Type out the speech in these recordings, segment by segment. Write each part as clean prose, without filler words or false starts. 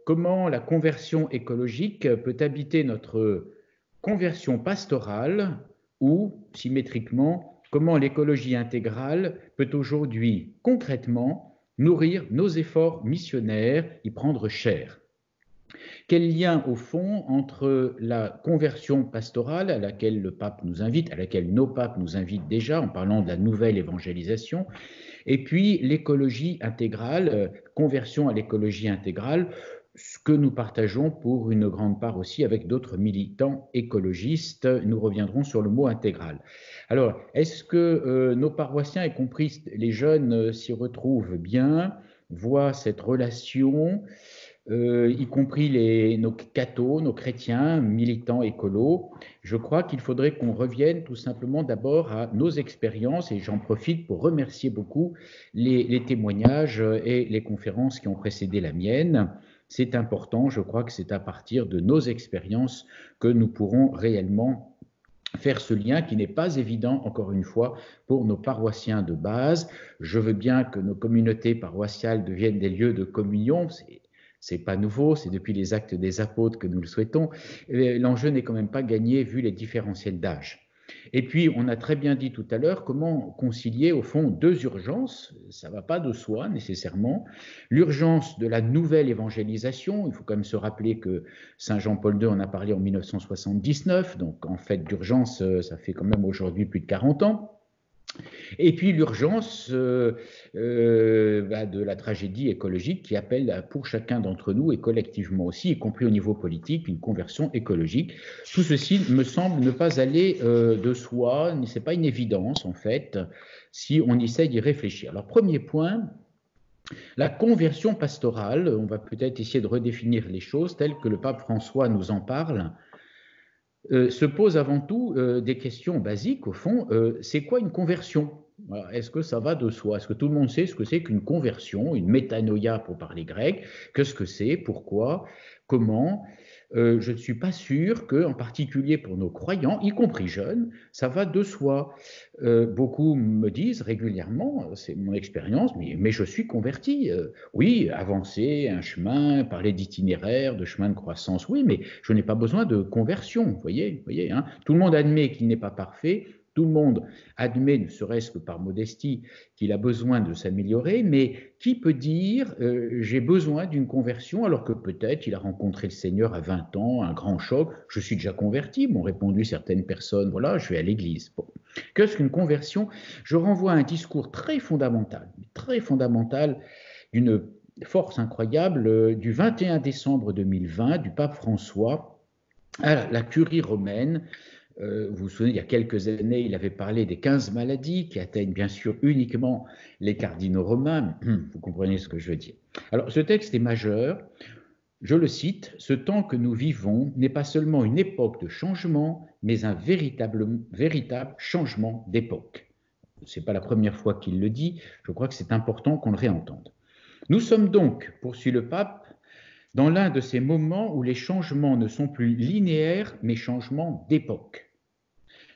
comment la conversion écologique peut habiter notre conversion pastorale ou, symétriquement, comment l'écologie intégrale peut aujourd'hui concrètement nourrir nos efforts missionnaires, y prendre chair. Quel lien, au fond, entre la conversion pastorale à laquelle le pape nous invite, à laquelle nos papes nous invitent déjà en parlant de la nouvelle évangélisation, et puis l'écologie intégrale, conversion à l'écologie intégrale, ce que nous partageons pour une grande part aussi avec d'autres militants écologistes. Nous reviendrons sur le mot intégral. Alors, est-ce que nos paroissiens, y compris les jeunes, s'y retrouvent bien, voient cette relation, y compris nos cathos, nos chrétiens, militants écolos? Je crois qu'il faudrait qu'on revienne tout simplement d'abord à nos expériences, et j'en profite pour remercier beaucoup les témoignages et les conférences qui ont précédé la mienne. C'est important, je crois que c'est à partir de nos expériences que nous pourrons réellement faire ce lien qui n'est pas évident, encore une fois, pour nos paroissiens de base. Je veux bien que nos communautés paroissiales deviennent des lieux de communion. C'est pas nouveau, c'est depuis les Actes des Apôtres que nous le souhaitons. L'enjeu n'est quand même pas gagné vu les différentiels d'âge. Et puis, on a très bien dit tout à l'heure comment concilier, au fond, deux urgences. Ça ne va pas de soi, nécessairement. L'urgence de la nouvelle évangélisation. Il faut quand même se rappeler que Saint Jean-Paul II en a parlé en 1979. Donc, en fait, d'urgence, ça fait quand même aujourd'hui plus de 40 ans. Et puis l'urgence de la tragédie écologique qui appelle pour chacun d'entre nous et collectivement aussi, y compris au niveau politique, une conversion écologique. Tout ceci me semble ne pas aller de soi, ce n'est pas une évidence en fait, si on essaie d'y réfléchir. Alors premier point, la conversion pastorale, on va peut-être essayer de redéfinir les choses telles que le pape François nous en parle. Se pose avant tout des questions basiques, au fond. C'est quoi une conversion? Voilà. Est-ce que ça va de soi? Est-ce que tout le monde sait ce que c'est qu'une conversion, une métanoïa pour parler grec? Qu'est-ce que c'est? Pourquoi? Comment? Je ne suis pas sûr que, en particulier pour nos croyants, y compris jeunes, ça va de soi. Beaucoup me disent régulièrement, c'est mon expérience, mais je suis converti. Oui, avancer, un chemin, parler d'itinéraire, de chemin de croissance, oui, mais je n'ai pas besoin de conversion, vous voyez hein. Tout le monde admet qu'il n'est pas parfait. Tout le monde admet, ne serait-ce que par modestie, qu'il a besoin de s'améliorer, mais qui peut dire j'ai besoin d'une conversion alors que peut-être il a rencontré le Seigneur à 20 ans, un grand choc, je suis déjà converti, m'ont répondu certaines personnes, voilà, je vais à l'église. Bon. Qu'est-ce qu'une conversion? Je renvoie à un discours très fondamental d'une force incroyable du 21 décembre 2020 du pape François à la curie romaine. Vous vous souvenez, il y a quelques années, il avait parlé des 15 maladies qui atteignent bien sûr uniquement les cardinaux romains. Vous comprenez ce que je veux dire. Alors, ce texte est majeur. Je le cite, « Ce temps que nous vivons n'est pas seulement une époque de changement, mais un véritable changement d'époque. » Ce n'est pas la première fois qu'il le dit. Je crois que c'est important qu'on le réentende. Nous sommes donc, poursuit le pape, dans l'un de ces moments où les changements ne sont plus linéaires, mais changements d'époque.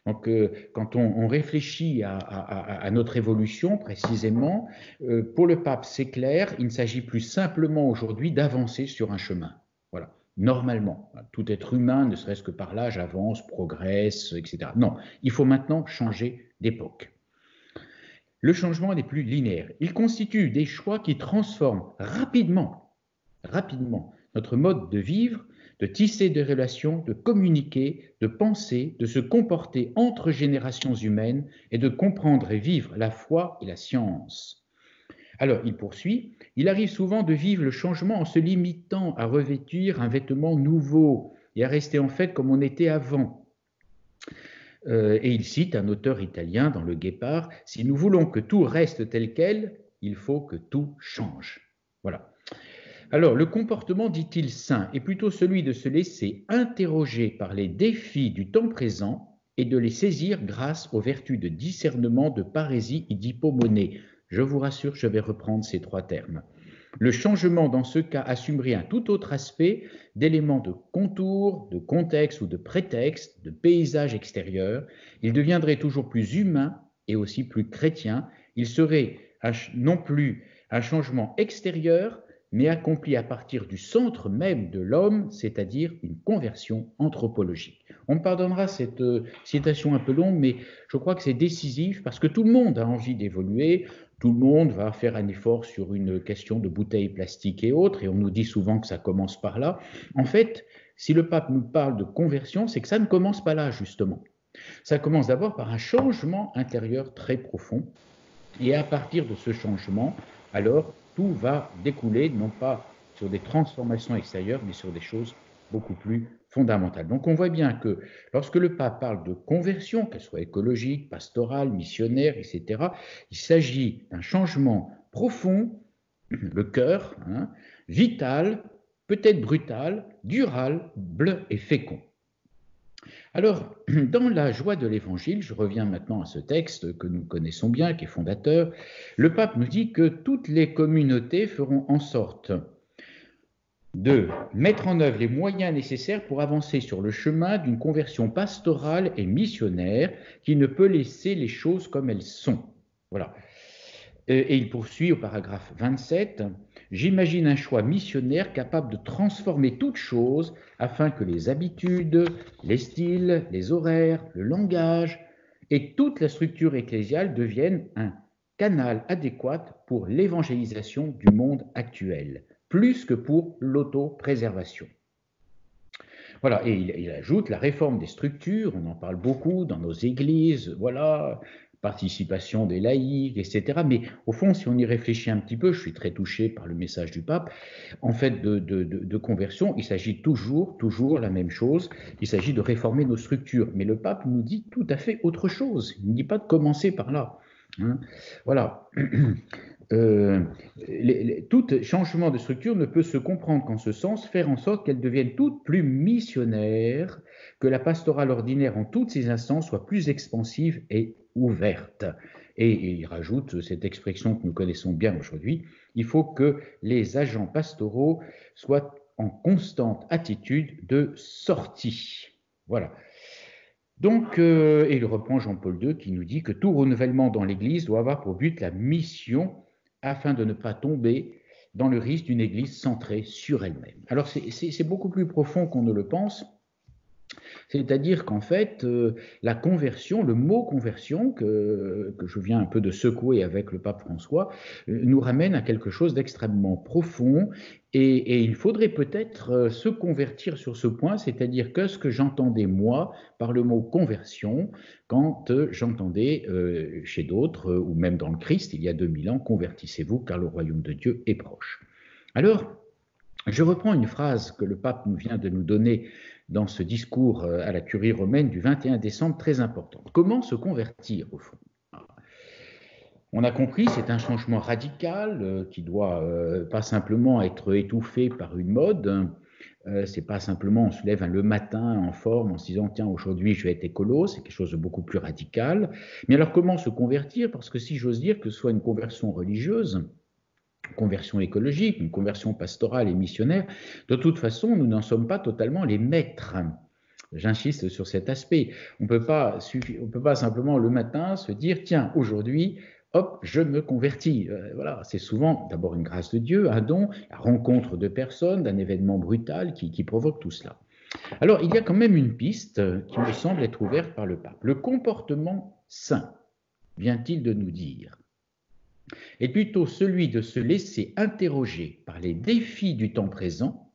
Donc, quand on réfléchit à notre évolution précisément, pour le pape, c'est clair, il ne s'agit plus simplement aujourd'hui d'avancer sur un chemin. Voilà, normalement. Tout être humain, ne serait-ce que par l'âge, avance, progresse, etc. Non, il faut maintenant changer d'époque. Le changement n'est plus linéaire. Il constitue des choix qui transforment rapidement notre mode de vivre, de tisser des relations, de communiquer, de penser, de se comporter entre générations humaines et de comprendre et vivre la foi et la science. Alors, il poursuit, il arrive souvent de vivre le changement en se limitant à revêtir un vêtement nouveau et à rester en fait comme on était avant. Et il cite un auteur italien dans Le Guépard, « Si nous voulons que tout reste tel quel, il faut que tout change. » Voilà. Alors, le comportement, dit-il, sain est plutôt celui de se laisser interroger par les défis du temps présent et de les saisir grâce aux vertus de discernement, de parésie et d'hypomonée. Je vous rassure, je vais reprendre ces trois termes. Le changement, dans ce cas, assumerait un tout autre aspect d'éléments de contour, de contexte ou de prétexte, de paysage extérieur. Il deviendrait toujours plus humain et aussi plus chrétien. Il serait non plus un changement extérieur, mais accomplie à partir du centre même de l'homme, c'est-à-dire une conversion anthropologique. On me pardonnera cette citation un peu longue, mais je crois que c'est décisif parce que tout le monde a envie d'évoluer, tout le monde va faire un effort sur une question de bouteilles plastiques et autres, et on nous dit souvent que ça commence par là. En fait, si le pape nous parle de conversion, c'est que ça ne commence pas là, justement. Ça commence d'abord par un changement intérieur très profond, et à partir de ce changement, alors, tout va découler, non pas sur des transformations extérieures, mais sur des choses beaucoup plus fondamentales. Donc on voit bien que lorsque le pape parle de conversion, qu'elle soit écologique, pastorale, missionnaire, etc., il s'agit d'un changement profond, le cœur, vital, peut-être brutal, durable et fécond. Alors, dans la joie de l'Évangile, je reviens maintenant à ce texte que nous connaissons bien, qui est fondateur, le pape nous dit que toutes les communautés feront en sorte de mettre en œuvre les moyens nécessaires pour avancer sur le chemin d'une conversion pastorale et missionnaire qui ne peut laisser les choses comme elles sont. Voilà. Et il poursuit au paragraphe 27, « J'imagine un choix missionnaire capable de transformer toute chose afin que les habitudes, les styles, les horaires, le langage et toute la structure ecclésiale deviennent un canal adéquat pour l'évangélisation du monde actuel, plus que pour l'autopréservation. » Voilà, et il ajoute la réforme des structures, on en parle beaucoup dans nos églises, voilà, participation des laïcs, etc. Mais au fond, si on y réfléchit un petit peu, je suis très touché par le message du pape, en fait, de conversion, il s'agit toujours la même chose, il s'agit de réformer nos structures. Mais le pape nous dit tout à fait autre chose, il ne dit pas de commencer par là. Voilà. Tout changement de structure ne peut se comprendre qu'en ce sens, faire en sorte qu'elles deviennent toutes plus missionnaires, que la pastorale ordinaire en toutes ses instances soit plus expansive et ouverte. Et il rajoute cette expression que nous connaissons bien aujourd'hui, il faut que les agents pastoraux soient en constante attitude de sortie. Voilà. Donc, et il reprend Jean-Paul II qui nous dit que tout renouvellement dans l'Église doit avoir pour but la mission afin de ne pas tomber dans le risque d'une Église centrée sur elle-même. Alors, c'est beaucoup plus profond qu'on ne le pense. C'est-à-dire qu'en fait, la conversion, le mot conversion, que je viens un peu de secouer avec le pape François, nous ramène à quelque chose d'extrêmement profond et il faudrait peut-être se convertir sur ce point, c'est-à-dire que ce que j'entendais moi par le mot conversion, quand j'entendais chez d'autres, ou même dans le Christ, il y a 2000 ans, convertissez-vous car le royaume de Dieu est proche. Alors, je reprends une phrase que le pape vient de nous donner dans ce discours à la curie romaine du 21 décembre, très important. Comment se convertir, au fond ? On a compris, c'est un changement radical qui doit pas simplement être étouffé par une mode. C'est pas simplement on se lève le matin en forme en se disant tiens aujourd'hui je vais être écolo, c'est quelque chose de beaucoup plus radical. Mais alors comment se convertir ? Parce que si j'ose dire que ce soit une conversion religieuse, conversion écologique, une conversion pastorale et missionnaire, de toute façon, nous n'en sommes pas totalement les maîtres. J'insiste sur cet aspect. On ne peut pas simplement le matin se dire, tiens, aujourd'hui, hop, je me convertis. Voilà, c'est souvent d'abord une grâce de Dieu, un don, la rencontre de personnes, d'un événement brutal qui provoque tout cela. Alors, il y a quand même une piste qui me semble être ouverte par le pape. Le comportement sain, vient-il de nous dire, est plutôt celui de se laisser interroger par les défis du temps présent,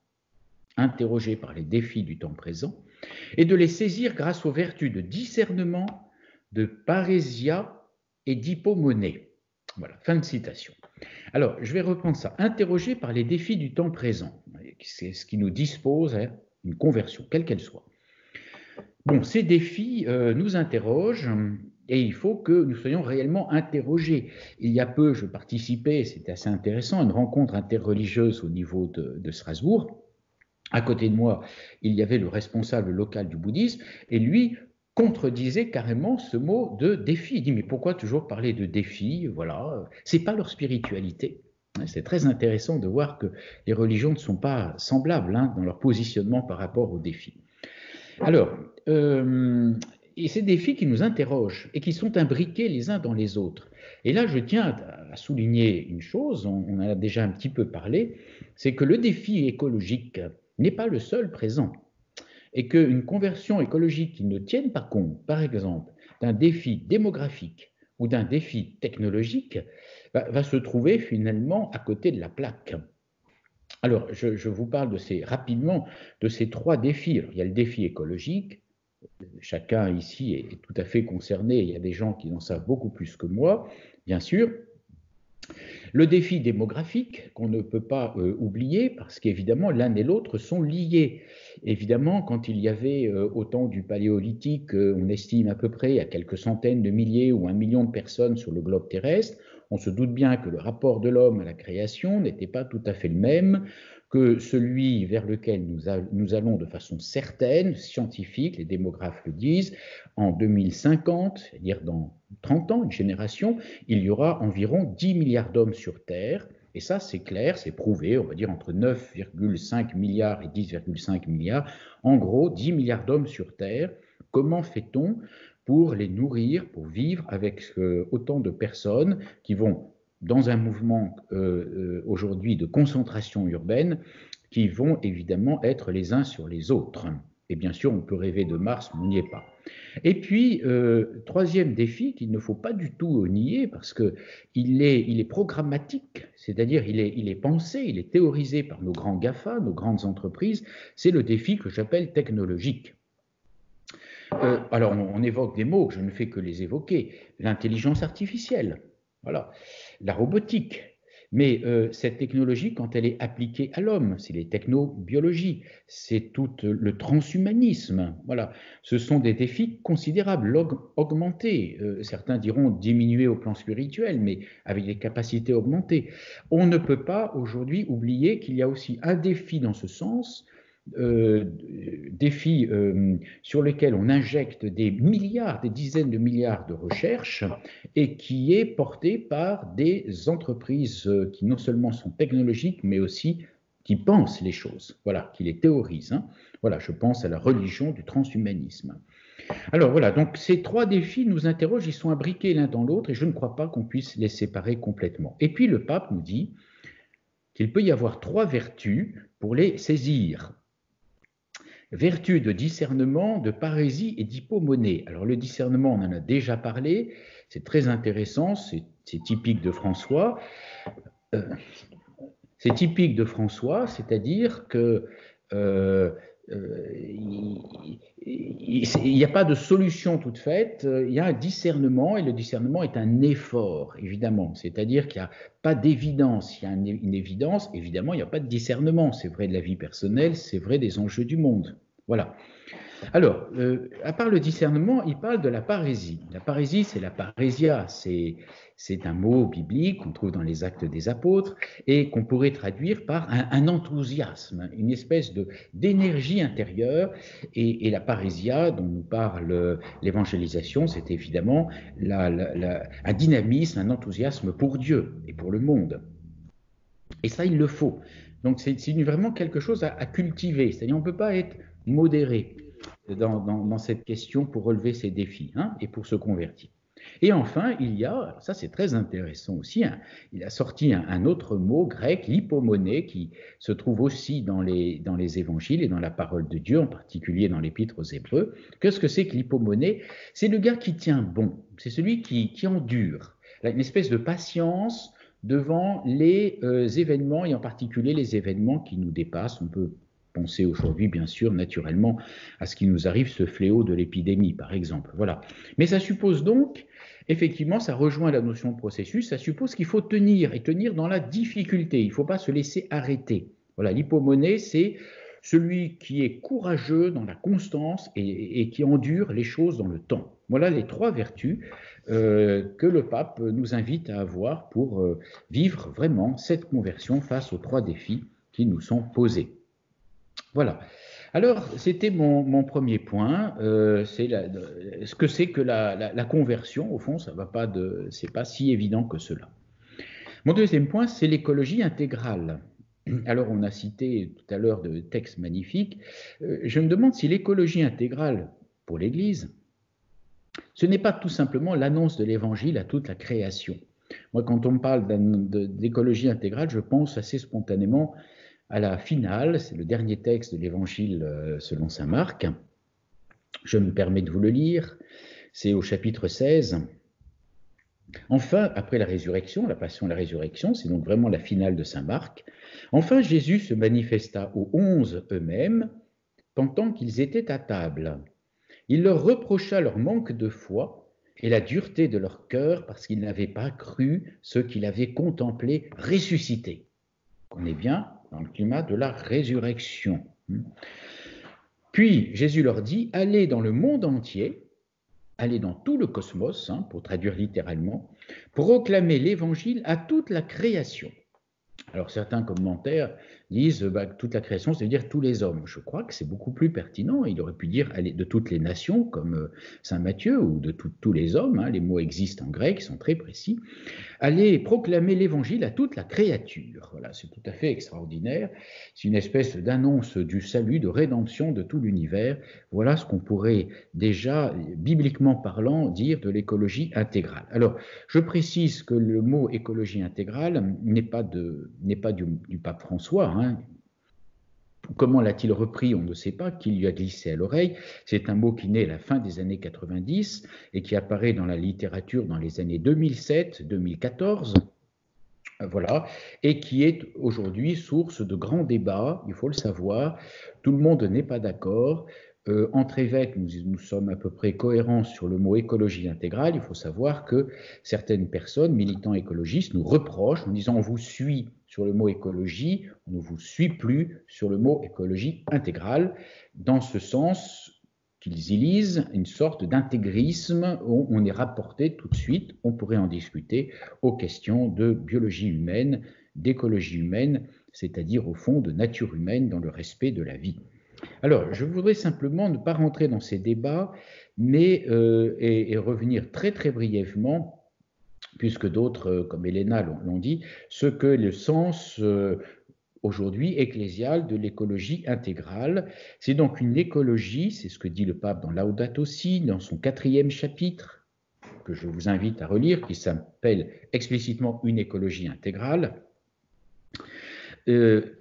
et de les saisir grâce aux vertus de discernement, de parésia et d'hypomonée. Voilà, fin de citation. Alors, je vais reprendre ça. Interroger par les défis du temps présent, c'est ce qui nous dispose à une conversion, quelle qu'elle soit. Bon, ces défis nous interrogent et il faut que nous soyons réellement interrogés. Il y a peu, je participais, c'était assez intéressant, à une rencontre interreligieuse au niveau de Strasbourg. À côté de moi, il y avait le responsable local du bouddhisme et lui contredisait carrément ce mot de défi. Il dit mais pourquoi toujours parler de défi ? Voilà, c'est pas leur spiritualité. C'est très intéressant de voir que les religions ne sont pas semblables dans leur positionnement par rapport aux défis. Alors, et ces défis qui nous interrogent et qui sont imbriqués les uns dans les autres. Et là, je tiens à souligner une chose, on en a déjà un petit peu parlé, c'est que le défi écologique n'est pas le seul présent. Et qu'une conversion écologique qui ne tienne pas compte, par exemple, d'un défi démographique ou d'un défi technologique, va se trouver finalement à côté de la plaque. Alors, je vous parle rapidement de ces trois défis. Alors, il y a le défi écologique. Chacun ici est tout à fait concerné. Il y a des gens qui en savent beaucoup plus que moi, bien sûr. Le défi démographique, qu'on ne peut pas oublier, parce qu'évidemment, l'un et l'autre sont liés. Évidemment, quand il y avait au temps du Paléolithique, on estime à peu près à quelques centaines de milliers ou 1 million de personnes sur le globe terrestre, on se doute bien que le rapport de l'homme à la création n'était pas tout à fait le même que celui vers lequel nous allons de façon certaine, scientifique, les démographes le disent, en 2050, c'est-à-dire dans 30 ans, une génération, il y aura environ 10 milliards d'hommes sur Terre. Et ça, c'est clair, c'est prouvé, on va dire entre 9,5 milliards et 10,5 milliards. En gros, 10 milliards d'hommes sur Terre. Comment fait-on pour les nourrir, pour vivre avec autant de personnes qui vont dans un mouvement aujourd'hui de concentration urbaine, qui vont évidemment être les uns sur les autres. Et bien sûr, on peut rêver de Mars, mais on n'y est pas. Et puis, troisième défi qu'il ne faut pas du tout nier, parce qu'il est programmatique, c'est-à-dire il est pensé, il est théorisé par nos grands GAFA, nos grandes entreprises, c'est le défi que j'appelle technologique. Alors, on évoque des mots, je ne fais que les évoquer, l'intelligence artificielle, voilà, la robotique. Mais cette technologie, quand elle est appliquée à l'homme, c'est les technobiologies, c'est tout le transhumanisme. Voilà, ce sont des défis considérables, augmentés. Certains diront diminués au plan spirituel, mais avec des capacités augmentées. On ne peut pas aujourd'hui oublier qu'il y a aussi un défi dans ce sens. Défi sur lequel on injecte des milliards, des dizaines de milliards de recherches et qui est porté par des entreprises qui non seulement sont technologiques, mais aussi qui pensent les choses, voilà, qui les théorisent. Hein. Voilà, je pense à la religion du transhumanisme. Alors voilà, donc ces trois défis nous interrogent, ils sont imbriqués l'un dans l'autre et je ne crois pas qu'on puisse les séparer complètement. Et puis le pape nous dit qu'il peut y avoir trois vertus pour les saisir. Vertu de discernement, de parésie et d'hypomonée. Alors le discernement, on en a déjà parlé, c'est très intéressant, c'est typique de François. C'est typique de François, c'est-à-dire que il n'y a pas de solution toute faite, il y a un discernement et le discernement est un effort, évidemment. C'est-à-dire qu'il n'y a pas d'évidence, il y a une évidence, évidemment, il n'y a pas de discernement. C'est vrai de la vie personnelle, c'est vrai des enjeux du monde. Voilà. Alors, à part le discernement, il parle de la parésie. La parésie, c'est la parésia, c'est un mot biblique qu'on trouve dans les Actes des Apôtres et qu'on pourrait traduire par un enthousiasme, une espèce d'énergie intérieure. Et la parésia dont nous parle l'évangélisation, c'est évidemment un dynamisme, un enthousiasme pour Dieu et pour le monde. Et ça, il le faut. Donc, c'est vraiment quelque chose à cultiver. C'est-à-dire, on ne peut pas être modéré dans cette question pour relever ces défis hein, et pour se convertir. Et enfin, il y a, ça c'est très intéressant aussi, hein, il a sorti un autre mot grec, l'hypomonée, qui se trouve aussi dans les évangiles et dans la parole de Dieu, en particulier dans l'épître aux Hébreux. Qu'est-ce que c'est que l'hypomonée? C'est le gars qui tient bon, c'est celui qui endure, une espèce de patience devant les événements, et en particulier les événements qui nous dépassent. On peut penser aujourd'hui, bien sûr, naturellement, à ce qui nous arrive, ce fléau de l'épidémie, par exemple. Voilà. Mais ça suppose donc, effectivement, ça rejoint la notion de processus, ça suppose qu'il faut tenir, et tenir dans la difficulté. Il ne faut pas se laisser arrêter. Voilà, l'hypomonée, c'est celui qui est courageux dans la constance et qui endure les choses dans le temps. Voilà les trois vertus que le pape nous invite à avoir pour vivre vraiment cette conversion face aux trois défis qui nous sont posés. Voilà. Alors, c'était mon premier point. Ce que c'est que la conversion, au fond, c'est pas si évident que cela. Mon deuxième point, c'est l'écologie intégrale. Alors, on a cité tout à l'heure de textes magnifiques. Je me demande si l'écologie intégrale pour l'Église Ce n'est pas tout simplement l'annonce de l'Évangile à toute la création. Moi, quand on me parle d'écologie intégrale, je pense assez spontanément à la finale, c'est le dernier texte de l'Évangile selon saint Marc. Je me permets de vous le lire, c'est au chapitre 16. Enfin, après la résurrection, la passion et la résurrection, c'est donc vraiment la finale de saint Marc. Enfin, Jésus se manifesta aux 11 eux-mêmes pendant qu'ils étaient à table. Il leur reprocha leur manque de foi et la dureté de leur cœur parce qu'ils n'avaient pas cru ce qu'il avait contemplé ressuscité. On est bien dans le climat de la résurrection. Puis Jésus leur dit, allez dans le monde entier, allez dans tout le cosmos, pour traduire littéralement, proclamer l'évangile à toute la création. Alors certains commentaires disent toute la création, c'est-à-dire tous les hommes. Je crois que c'est beaucoup plus pertinent. Il aurait pu dire de toutes les nations, comme saint Matthieu, ou de tous les hommes. Les mots existent en grec, ils sont très précis. Allez proclamer l'évangile à toute la créature. Voilà, c'est tout à fait extraordinaire. C'est une espèce d'annonce du salut, de rédemption de tout l'univers. Voilà ce qu'on pourrait déjà, bibliquement parlant, dire de l'écologie intégrale. Alors, je précise que le mot écologie intégrale n'est pas du pape François. Comment l'a-t-il repris? On ne sait pas, qui lui a glissé à l'oreille. C'est un mot qui naît à la fin des années 90 et qui apparaît dans la littérature dans les années 2007-2014. Voilà, et qui est aujourd'hui source de grands débats, il faut le savoir. Tout le monde n'est pas d'accord. Entre évêques, nous sommes à peu près cohérents sur le mot écologie intégrale. Il faut savoir que certaines personnes, militants écologistes, nous reprochent en disant on vous suit sur le mot écologie, on ne vous suit plus sur le mot écologie intégrale, dans ce sens qu'ils y lisent une sorte d'intégrisme où on est rapporté tout de suite, on pourrait en discuter, aux questions de biologie humaine, d'écologie humaine, c'est-à-dire au fond de nature humaine dans le respect de la vie. Alors, je voudrais simplement ne pas rentrer dans ces débats, mais et revenir très très brièvement, puisque d'autres, comme Elena l'ont dit, ce que le sens aujourd'hui ecclésial de l'écologie intégrale. C'est donc une écologie, c'est ce que dit le pape dans Laudato Si, dans son 4e chapitre, que je vous invite à relire, qui s'appelle explicitement une écologie intégrale.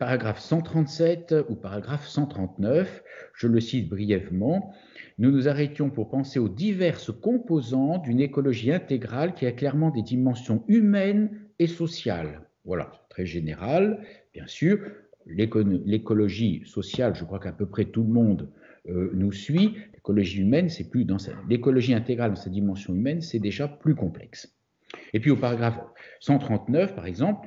Paragraphe 137 ou paragraphe 139, je le cite brièvement, nous nous arrêtions pour penser aux diverses composantes d'une écologie intégrale qui a clairement des dimensions humaines et sociales. Voilà, très général, bien sûr. L'écologie sociale, je crois qu'à peu près tout le monde nous suit. L'écologie humaine, c'est plus dans l'écologie intégrale dans sa dimension humaine, c'est déjà plus complexe. Et puis au paragraphe 139, par exemple,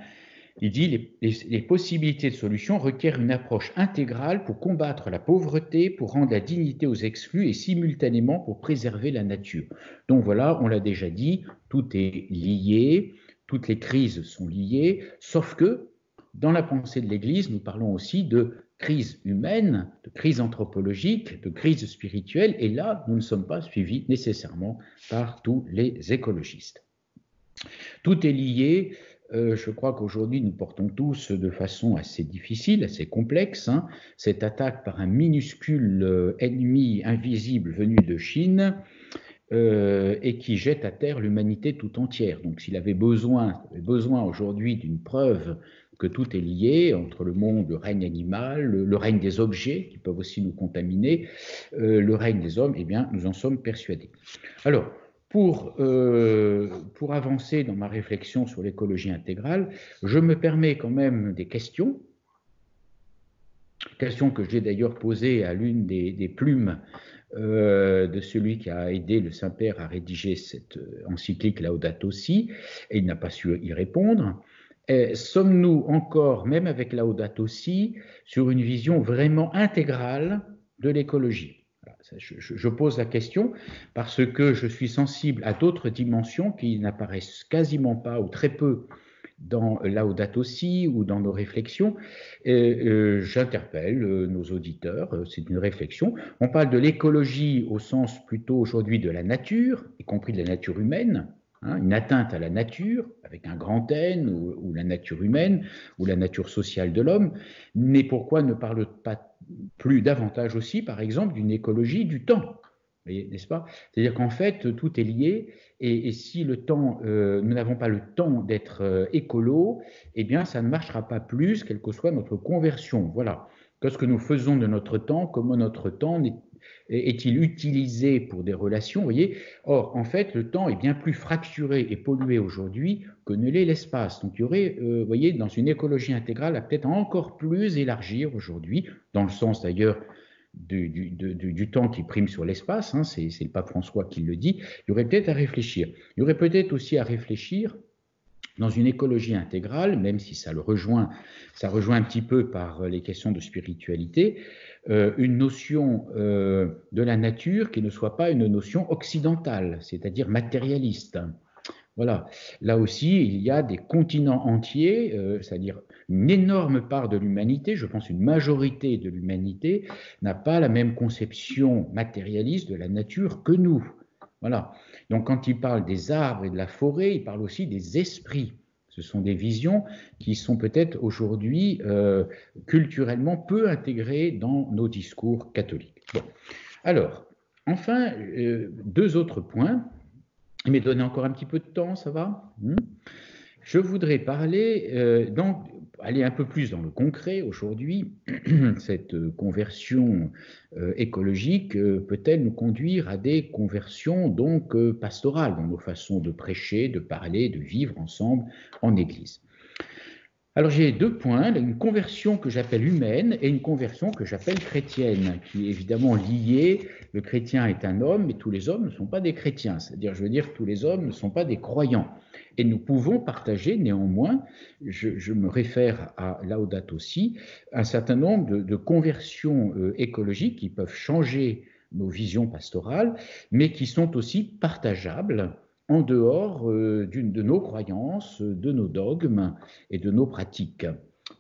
il dit les possibilités de solution requièrent une approche intégrale pour combattre la pauvreté, pour rendre la dignité aux exclus et simultanément pour préserver la nature. Donc voilà, on l'a déjà dit, tout est lié, toutes les crises sont liées, sauf que dans la pensée de l'Église, nous parlons aussi de crise humaine, de crise anthropologique, de crise spirituelle, et là, nous ne sommes pas suivis nécessairement par tous les écologistes. Tout est lié. Je crois qu'aujourd'hui, nous portons tous de façon assez difficile, assez complexe, cette attaque par un minuscule ennemi invisible venu de Chine et qui jette à terre l'humanité tout entière. Donc s'il avait besoin aujourd'hui d'une preuve que tout est lié entre le monde, le règne animal, le règne des objets qui peuvent aussi nous contaminer, le règne des hommes, eh bien, nous en sommes persuadés. Alors, pour avancer dans ma réflexion sur l'écologie intégrale, je me permets quand même des questions que j'ai d'ailleurs posées à l'une des plumes de celui qui a aidé le Saint-Père à rédiger cette encyclique Laudato Si, et il n'a pas su y répondre. Sommes-nous encore, même avec Laudato Si, sur une vision vraiment intégrale de l'écologie ? Je pose la question parce que je suis sensible à d'autres dimensions qui n'apparaissent quasiment pas ou très peu dans Laudato Si ou dans nos réflexions. J'interpelle nos auditeurs, c'est une réflexion. On parle de l'écologie au sens plutôt aujourd'hui de la nature, y compris de la nature humaine, une atteinte à la nature, avec un grand N, ou la nature humaine, ou la nature sociale de l'homme, mais pourquoi ne parle pas plus davantage aussi, par exemple, d'une écologie du temps ? n'est-ce pas? C'est-à-dire qu'en fait, tout est lié, et si le temps, nous n'avons pas le temps d'être écolo, eh bien, ça ne marchera pas plus, quelle que soit notre conversion. Voilà. Qu'est-ce que nous faisons de notre temps? Comment notre temps est-il utilisé pour des relations? Vous voyez? Or, en fait, le temps est bien plus fracturé et pollué aujourd'hui que ne l'est l'espace. Donc, il y aurait, vous voyez, dans une écologie intégrale, à peut-être encore plus élargir aujourd'hui, dans le sens d'ailleurs du temps qui prime sur l'espace, hein, c'est le pape François qui le dit. Il y aurait peut-être à réfléchir. Il y aurait peut-être aussi à réfléchir dans une écologie intégrale, même si ça rejoint un petit peu par les questions de spiritualité, une notion de la nature qui ne soit pas une notion occidentale, c'est-à-dire matérialiste. Voilà. Là aussi, il y a des continents entiers, c'est-à-dire une énorme part de l'humanité, je pense une majorité de l'humanité, n'a pas la même conception matérialiste de la nature que nous. Voilà. Donc, quand il parle des arbres et de la forêt, il parle aussi des esprits. Ce sont des visions qui sont peut-être aujourd'hui culturellement peu intégrées dans nos discours catholiques. Bon. Alors, enfin, deux autres points. Il m'est donné encore un petit peu de temps, ça va? Je voudrais parler, donc, aller un peu plus dans le concret aujourd'hui. Cette conversion écologique peut-elle nous conduire à des conversions donc pastorales dans nos façons de prêcher, de parler, de vivre ensemble en Église? Alors j'ai deux points, une conversion que j'appelle humaine et une conversion que j'appelle chrétienne, qui est évidemment liée. Le chrétien est un homme, mais tous les hommes ne sont pas des chrétiens. C'est-à-dire, je veux dire, tous les hommes ne sont pas des croyants. Et nous pouvons partager néanmoins, je me réfère à Laudato Si, un certain nombre de conversions écologiques qui peuvent changer nos visions pastorales, mais qui sont aussi partageables en dehors de nos croyances, de nos dogmes et de nos pratiques.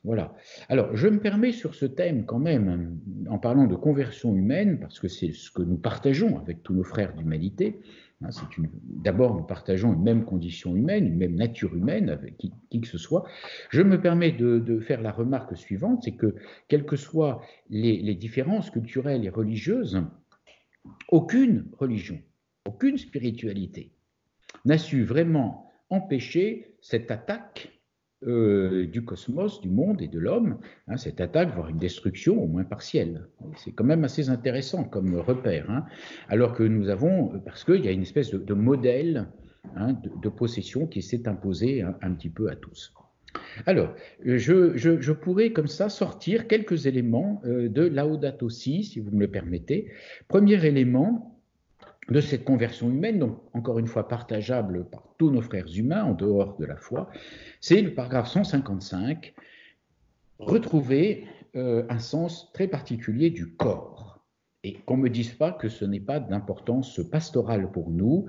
Voilà. Alors, je me permets sur ce thème quand même, en parlant de conversion humaine, parce que c'est ce que nous partageons avec tous nos frères d'humanité. Hein, d'abord, nous partageons une même condition humaine, une même nature humaine, avec qui que ce soit. Je me permets de faire la remarque suivante, c'est que, quelles que soient les différences culturelles et religieuses, aucune religion, aucune spiritualité n'a su vraiment empêcher cette attaque du cosmos, du monde et de l'homme, hein, cette attaque, voire une destruction au moins partielle. C'est quand même assez intéressant comme repère, hein, alors que nous avons, parce qu'il y a une espèce de modèle hein, de possession qui s'est imposé un petit peu à tous. Alors, je pourrais comme ça sortir quelques éléments de Laudato Si vous me le permettez. Premier élément de cette conversion humaine, donc encore une fois partageable par tous nos frères humains en dehors de la foi, c'est le paragraphe 155, retrouver un sens très particulier du corps. Et qu'on ne me dise pas que ce n'est pas d'importance pastorale pour nous.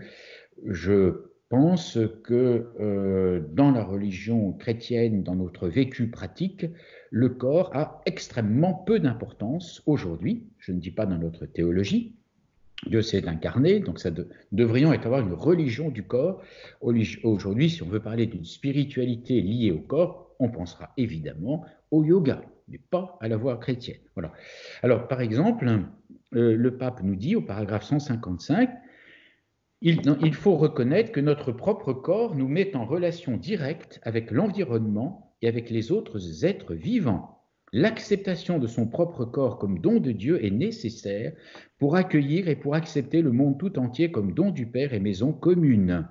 Je pense que dans la religion chrétienne, dans notre vécu pratique, le corps a extrêmement peu d'importance aujourd'hui. Je ne dis pas dans notre théologie. Dieu s'est incarné, donc devrions avoir une religion du corps. Aujourd'hui, si on veut parler d'une spiritualité liée au corps, on pensera évidemment au yoga, mais pas à la voie chrétienne. Voilà. Alors, par exemple, le pape nous dit au paragraphe 155, il faut reconnaître que notre propre corps nous met en relation directe avec l'environnement et avec les autres êtres vivants. L'acceptation de son propre corps comme don de Dieu est nécessaire pour accueillir et pour accepter le monde tout entier comme don du Père et maison commune.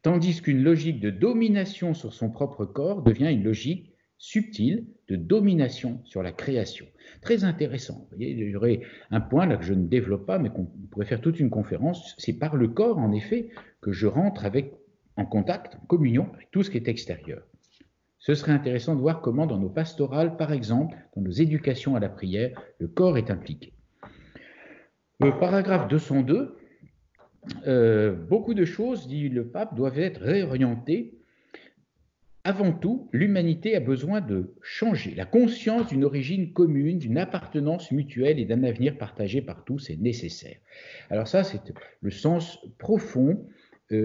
Tandis qu'une logique de domination sur son propre corps devient une logique subtile de domination sur la création. Très intéressant. Vous voyez, il y aurait un point là que je ne développe pas, mais qu'on pourrait faire toute une conférence. C'est par le corps, en effet, que je rentre en contact, en communion avec tout ce qui est extérieur. Ce serait intéressant de voir comment dans nos pastorales, par exemple, dans nos éducations à la prière, le corps est impliqué. Le paragraphe 202, beaucoup de choses, dit le pape, doivent être réorientées. Avant tout, l'humanité a besoin de changer. La conscience d'une origine commune, d'une appartenance mutuelle et d'un avenir partagé par tous est nécessaire. Alors ça, c'est le sens profond.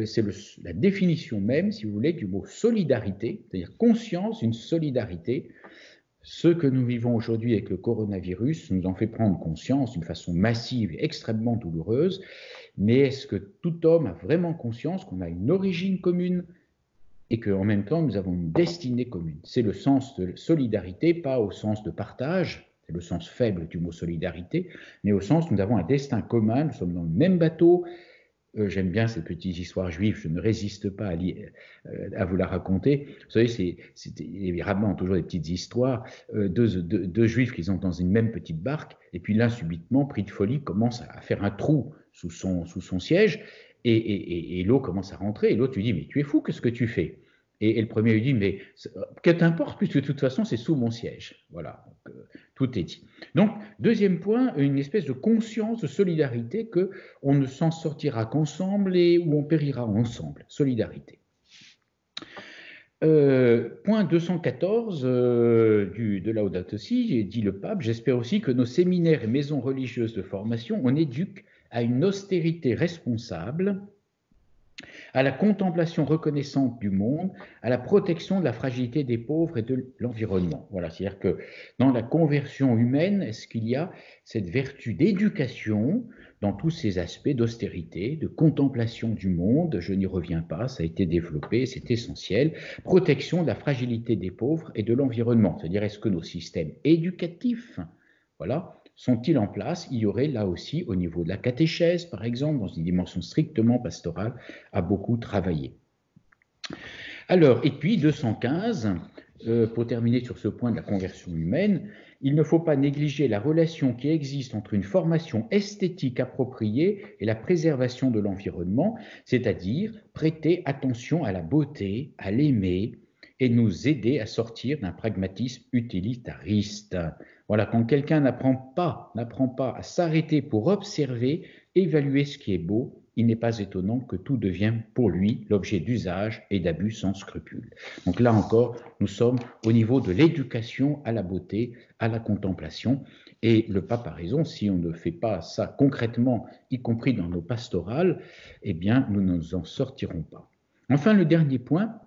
C'est la définition même, si vous voulez, du mot solidarité, c'est-à-dire conscience d'une solidarité Ce que nous vivons aujourd'hui avec le coronavirus nous en fait prendre conscience d'une façon massive et extrêmement douloureuse. Mais est-ce que tout homme a vraiment conscience qu'on a une origine commune et qu'en même temps nous avons une destinée commune? C'est le sens de solidarité, pas au sens de partage, c'est le sens faible du mot solidarité, mais au sens où nous avons un destin commun, nous sommes dans le même bateau. J'aime bien ces petites histoires juives, je ne résiste pas à vous la raconter. Vous savez, il raconte toujours des petites histoires, deux juifs qui sont dans une même petite barque, et puis l'un subitement, pris de folie, commence à faire un trou sous son siège, et l'eau commence à rentrer, et l'autre lui dit, mais tu es fou, qu'est-ce que tu fais? Et le premier lui dit, mais que t'importe, puisque de toute façon, c'est sous mon siège. Voilà, donc, tout est dit. Donc, deuxième point, une espèce de conscience de solidarité qu'on ne s'en sortira qu'ensemble et où on périra ensemble. Solidarité. Point 214 de Laudato Si, dit le pape, j'espère aussi que nos séminaires et maisons religieuses de formation, on éduque à une austérité responsable, à la contemplation reconnaissante du monde, à la protection de la fragilité des pauvres et de l'environnement. Voilà, c'est-à-dire que dans la conversion humaine, est-ce qu'il y a cette vertu d'éducation dans tous ces aspects d'austérité, de contemplation du monde? Je n'y reviens pas, ça a été développé, c'est essentiel. Protection de la fragilité des pauvres et de l'environnement, c'est-à-dire est-ce que nos systèmes éducatifs, voilà, sont-ils en place? Il y aurait là aussi, au niveau de la catéchèse, par exemple, dans une dimension strictement pastorale, à beaucoup travailler. Alors, et puis 215, pour terminer sur ce point de la conversion humaine, il ne faut pas négliger la relation qui existe entre une formation esthétique appropriée et la préservation de l'environnement, c'est-à-dire prêter attention à la beauté, à l'aimer, et nous aider à sortir d'un pragmatisme utilitariste. Voilà, quand quelqu'un n'apprend pas à s'arrêter pour observer, évaluer ce qui est beau, il n'est pas étonnant que tout devienne pour lui l'objet d'usage et d'abus sans scrupule. Donc là encore, nous sommes au niveau de l'éducation à la beauté, à la contemplation, et le pape a raison, si on ne fait pas ça concrètement, y compris dans nos pastorales, eh bien, nous ne nous en sortirons pas. Enfin, le dernier point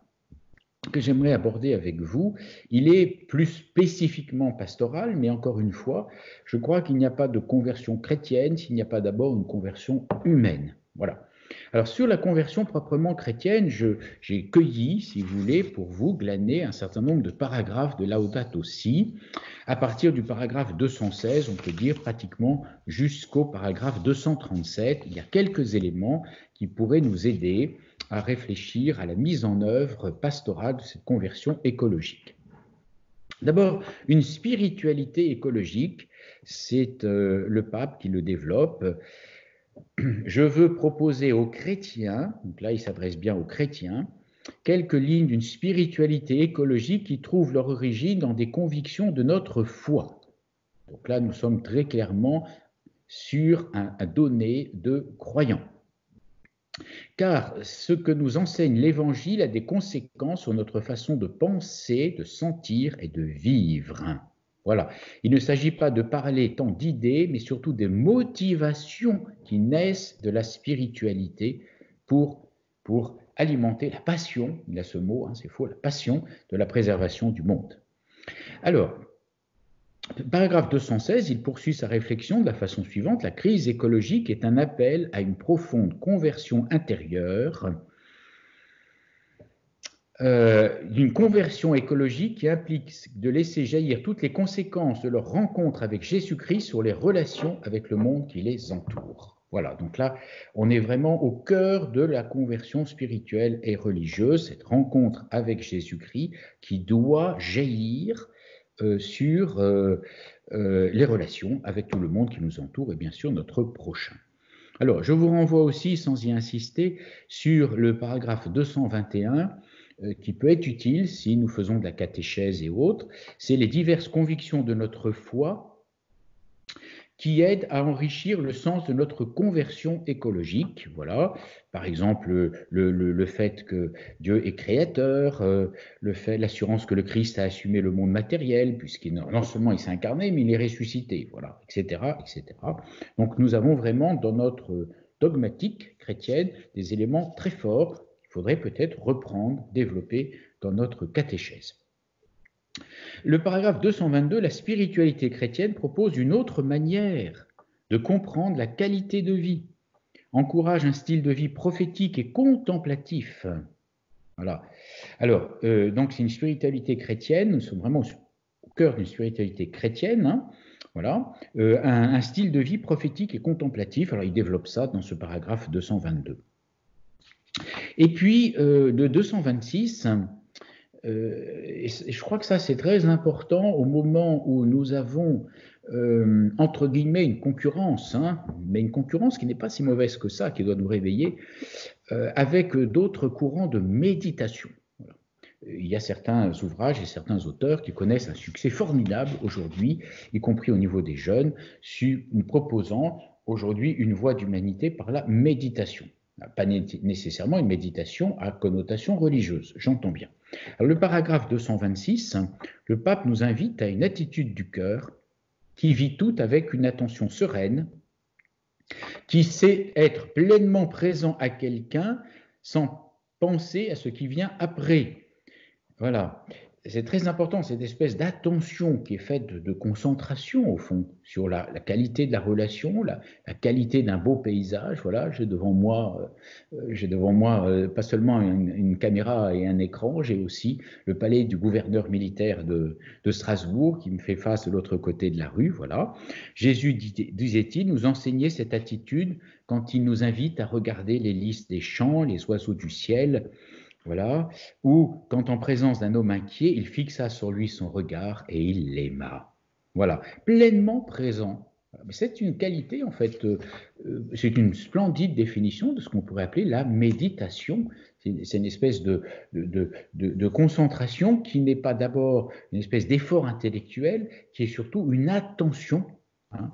que j'aimerais aborder avec vous, il est plus spécifiquement pastoral, mais encore une fois, je crois qu'il n'y a pas de conversion chrétienne s'il n'y a pas d'abord une conversion humaine. Voilà. Alors sur la conversion proprement chrétienne, j'ai cueilli, si vous voulez, pour vous glaner un certain nombre de paragraphes de Laudato Si, à partir du paragraphe 216, on peut dire pratiquement jusqu'au paragraphe 237. Il y a quelques éléments qui pourraient nous aider à réfléchir à la mise en œuvre pastorale de cette conversion écologique. D'abord, une spiritualité écologique, c'est le pape qui le développe. Je veux proposer aux chrétiens, donc là il s'adresse bien aux chrétiens, quelques lignes d'une spiritualité écologique qui trouvent leur origine dans des convictions de notre foi. Donc là, nous sommes très clairement sur un donné de croyants. Car ce que nous enseigne l'Évangile a des conséquences sur notre façon de penser, de sentir et de vivre. Voilà. Il ne s'agit pas de parler tant d'idées, mais surtout des motivations qui naissent de la spiritualité pour alimenter la passion, il a ce mot, c'est faux, la passion de la préservation du monde. Alors, paragraphe 216, il poursuit sa réflexion de la façon suivante. La crise écologique est un appel à une profonde conversion intérieure, d'une conversion écologique qui implique de laisser jaillir toutes les conséquences de leur rencontre avec Jésus-Christ sur les relations avec le monde qui les entoure. Voilà, donc là, on est vraiment au cœur de la conversion spirituelle et religieuse, cette rencontre avec Jésus-Christ qui doit jaillir sur les relations avec tout le monde qui nous entoure et bien sûr notre prochain. Alors, je vous renvoie aussi, sans y insister, sur le paragraphe 221 qui peut être utile si nous faisons de la catéchèse et autres. C'est les diverses convictions de notre foi qui aident à enrichir le sens de notre conversion écologique. Voilà, par exemple le fait que Dieu est créateur, l'assurance que le Christ a assumé le monde matériel, puisqu'il non seulement il s'est incarné, mais il est ressuscité, voilà, etc., etc. Donc nous avons vraiment dans notre dogmatique chrétienne des éléments très forts qu'il faudrait peut-être reprendre, développer dans notre catéchèse. Le paragraphe 222, la spiritualité chrétienne propose une autre manière de comprendre la qualité de vie, encourage un style de vie prophétique et contemplatif. Voilà. Alors, donc c'est une spiritualité chrétienne, nous sommes vraiment au cœur d'une spiritualité chrétienne, hein, voilà, un style de vie prophétique et contemplatif. Alors, il développe ça dans ce paragraphe 222. Et puis, de 226, et je crois que ça c'est très important au moment où nous avons entre guillemets une concurrence, hein, mais une concurrence qui n'est pas si mauvaise que ça, qui doit nous réveiller, avec d'autres courants de méditation. Voilà. Il y a certains ouvrages et certains auteurs qui connaissent un succès formidable aujourd'hui, y compris au niveau des jeunes, nous proposant aujourd'hui une voie d'humanité par la méditation. Pas nécessairement une méditation à connotation religieuse, j'entends bien. Alors, le paragraphe 226, le pape nous invite à une attitude du cœur qui vit tout avec une attention sereine, qui sait être pleinement présent à quelqu'un sans penser à ce qui vient après. Voilà. C'est très important, cette espèce d'attention qui est faite de concentration, au fond, sur la qualité de la relation, la qualité d'un beau paysage. Voilà, j'ai devant moi pas seulement une caméra et un écran, j'ai aussi le palais du gouverneur militaire de Strasbourg qui me fait face de l'autre côté de la rue. Voilà. Jésus, disait-il, nous enseignait cette attitude quand il nous invite à regarder les lys des champs, les oiseaux du ciel. Voilà, ou quand en présence d'un homme inquiet, il fixa sur lui son regard et il l'aima. Voilà, pleinement présent. C'est une qualité, en fait, c'est une splendide définition de ce qu'on pourrait appeler la méditation. C'est une espèce de concentration qui n'est pas d'abord une espèce d'effort intellectuel, qui est surtout une attention. Hein.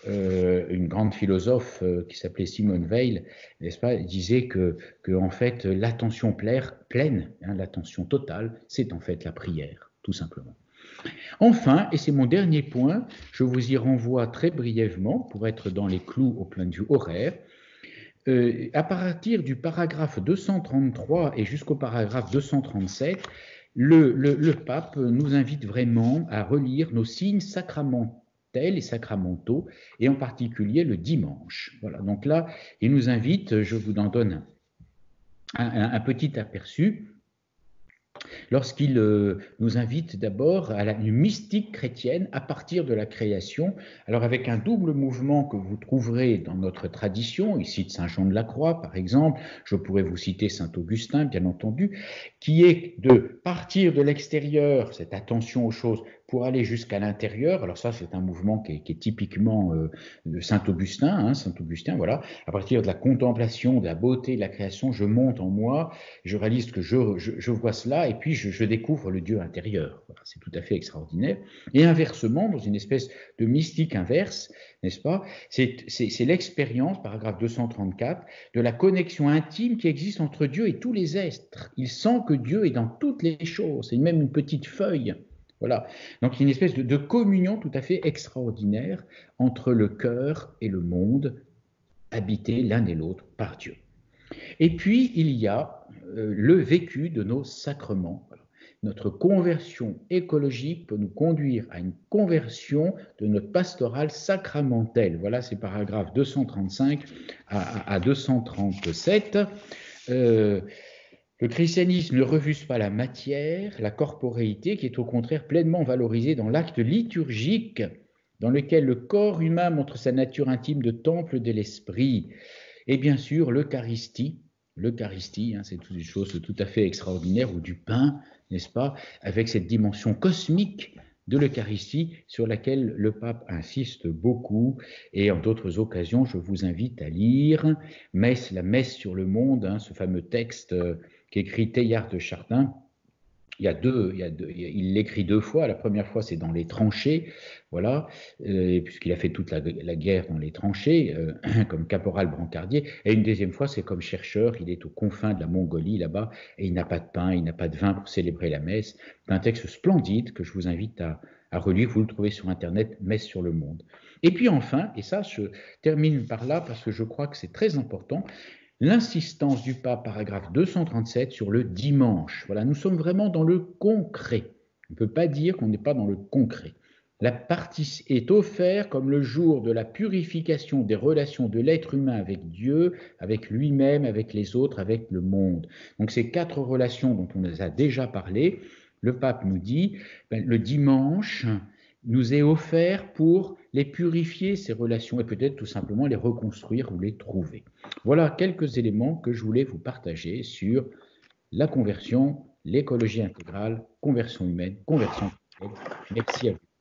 Une grande philosophe qui s'appelait Simone Weil, n'est-ce pas, disait que en fait l'attention pleine, hein, l'attention totale, c'est en fait la prière, tout simplement. Enfin, et c'est mon dernier point, je vous y renvoie très brièvement pour être dans les clous au point de vue horaire. À partir du paragraphe 233 et jusqu'au paragraphe 237, le pape nous invite vraiment à relire nos signes sacramentels et sacramentaux, et en particulier le dimanche. Voilà, donc là, il nous invite, je vous en donne un petit aperçu, lorsqu'il nous invite d'abord à une mystique chrétienne à partir de la création, alors avec un double mouvement que vous trouverez dans notre tradition, il cite Saint Jean de la Croix par exemple, je pourrais vous citer Saint Augustin bien entendu, qui est de partir de l'extérieur, cette attention aux choses, pour aller jusqu'à l'intérieur. Alors ça, c'est un mouvement qui est typiquement de Saint Augustin, hein, Saint Augustin, voilà. À partir de la contemplation, de la beauté de la création, je monte en moi, je réalise que je vois cela, et puis je découvre le Dieu intérieur. Voilà, c'est tout à fait extraordinaire. Et inversement, dans une espèce de mystique inverse, n'est-ce pas, c'est l'expérience, paragraphe 234, de la connexion intime qui existe entre Dieu et tous les êtres. Il sent que Dieu est dans toutes les choses, c'est même une petite feuille. Voilà. Donc, il y a une espèce de communion tout à fait extraordinaire entre le cœur et le monde, habités l'un et l'autre par Dieu. Et puis, il y a le vécu de nos sacrements. Voilà. Notre conversion écologique peut nous conduire à une conversion de notre pastorale sacramentelle. Voilà, c'est paragraphes 235 à 237. Le christianisme ne refuse pas la matière, la corporéité, qui est au contraire pleinement valorisée dans l'acte liturgique, dans lequel le corps humain montre sa nature intime de temple de l'esprit. Et bien sûr, l'Eucharistie, hein, c'est une chose tout à fait extraordinaire, ou du pain, n'est-ce pas, avec cette dimension cosmique de l'Eucharistie sur laquelle le pape insiste beaucoup. Et en d'autres occasions, je vous invite à lire la messe sur le monde, hein, ce fameux texte qu'écrit Teilhard de Chardin. Il l'écrit deux fois. La première fois, c'est dans les tranchées, voilà, puisqu'il a fait toute la guerre dans les tranchées, comme caporal brancardier. Et une deuxième fois, c'est comme chercheur. Il est aux confins de la Mongolie, là-bas, et il n'a pas de pain, il n'a pas de vin pour célébrer la messe. C'est un texte splendide que je vous invite à relire. Vous le trouvez sur Internet, Messe sur le monde. Et puis enfin, et ça, je termine par là parce que je crois que c'est très important, l'insistance du pape, paragraphe 237, sur le dimanche. Voilà, nous sommes vraiment dans le concret. On ne peut pas dire qu'on n'est pas dans le concret. La partie est offerte comme le jour de la purification des relations de l'être humain avec Dieu, avec lui-même, avec les autres, avec le monde. Donc ces 4 relations dont on nous a déjà parlé, le pape nous dit, le dimanche nous est offert pour les purifier, ces relations, et peut-être tout simplement les reconstruire ou les trouver. Voilà quelques éléments que je voulais vous partager sur la conversion, l'écologie intégrale, conversion humaine, conversion chrétienne. Merci à vous.